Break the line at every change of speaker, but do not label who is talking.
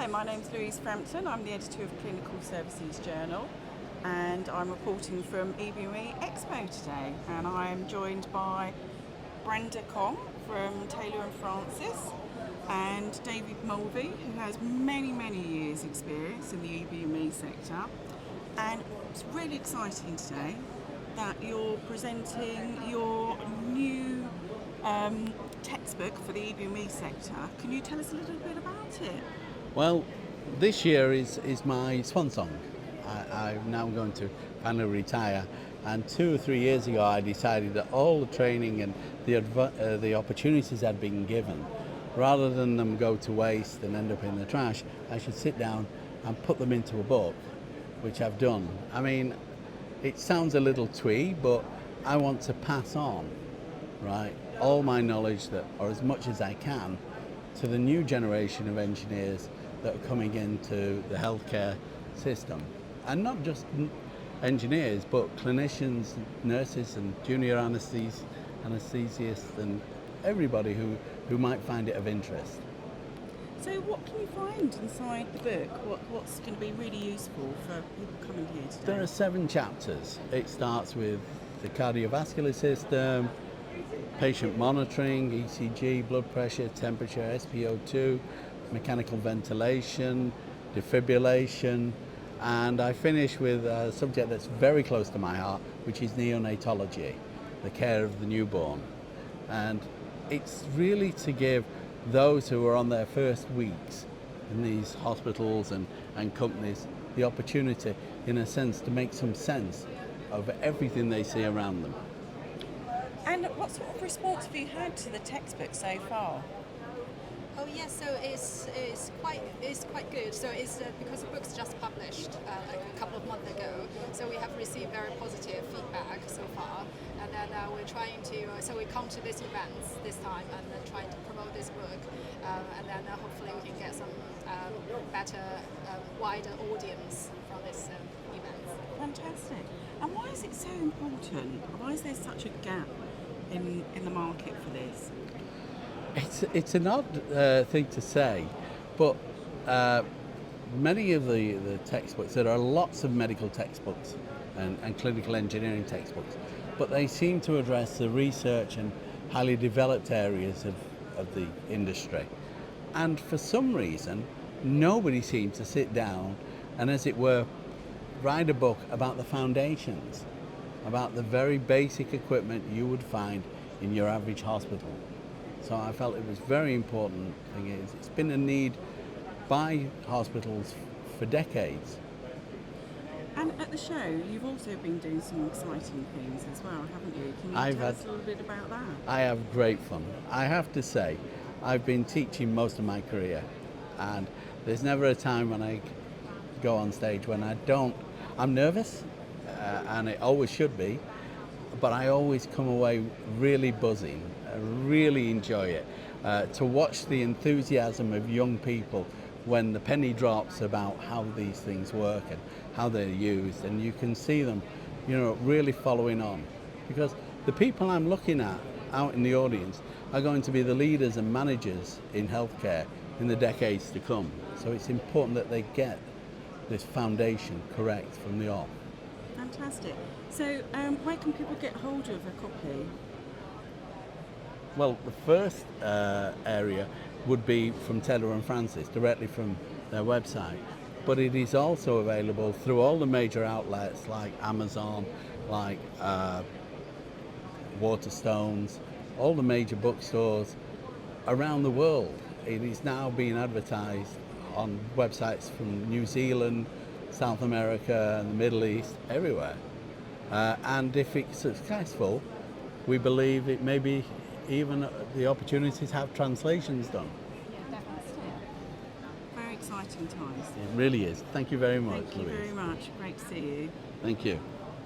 Hi, my name's Louise Frampton. I'm the editor of Clinical Services Journal, and I'm reporting from EBME Expo today. And I am joined by Brenda Kong from Taylor & Francis and David Mulvey, who has many years experience in the EBME sector. And it's really exciting today that you're presenting your new textbook for the EBME sector. Can you tell us a little bit about it?
Well, this year is my swan song. I'm now going to finally retire, and 2 or 3 years ago I decided that all the training and the opportunities I'd been given, rather than them go to waste and end up in the trash, I should sit down and put them into a book, which I've done. I mean, it sounds a little twee, but I want to pass on, right, all my knowledge, or as much as I can, to the new generation of engineers that are coming into the healthcare system. And not just engineers, but clinicians, nurses and junior anesthesiasts and everybody who might find it of interest.
So what can you find inside the book? What's going to be really useful for people coming here today?
There are 7 chapters. It starts with the cardiovascular system, patient monitoring, ECG, blood pressure, temperature, SpO2, mechanical ventilation, defibrillation, and I finish with a subject that's very close to my heart, which is neonatology, the care of the newborn. And it's really to give those who are on their first weeks in these hospitals and companies the opportunity, in a sense, to make some sense of everything they see around them.
And what sort of response have you had to the textbook so far?
Oh yes, so it's quite good. So it's because the book's just published like a couple of months ago. So we have received very positive feedback so far, and then we're trying to. So we come to this event this time and then trying to promote this book, and then hopefully we can get some better, wider audience from this event.
Fantastic. And why is it so important? Why is there such a gap in the market for this?
It's an odd thing to say, but many of the textbooks, there are lots of medical textbooks and clinical engineering textbooks, but they seem to address the research and highly developed areas of the industry. And for some reason, nobody seems to sit down and, as it were, write a book about the foundations, about the very basic equipment you would find in your average hospital. So I felt it was very important. It's been a need by hospitals for decades.
And at the show, you've also been doing some exciting things as well, haven't you? Can you tell us a little bit about that?
I have great fun. I have to say, I've been teaching most of my career, and there's never a time when I go on stage when I'm nervous, and it always should be, but I always come away really buzzing. I really enjoy it. To watch the enthusiasm of young people when the penny drops about how these things work and how they're used, and you can see them, really following on. Because the people I'm looking at out in the audience are going to be the leaders and managers in healthcare in the decades to come. So it's important that they get this foundation correct from the off.
Fantastic. So where can people get hold of a copy?
Well, the first area would be from Taylor & Francis, directly from their website. But it is also available through all the major outlets like Amazon, like Waterstones, all the major bookstores around the world. It is now being advertised on websites from New Zealand, South America, and the Middle East, everywhere. And if it's successful, we believe it may be even the opportunities to have translations done.
Yeah, definitely.
Very exciting times.
It really is. Thank you very much,
Thank you
Louise.
very much. Great to see you.
Thank you.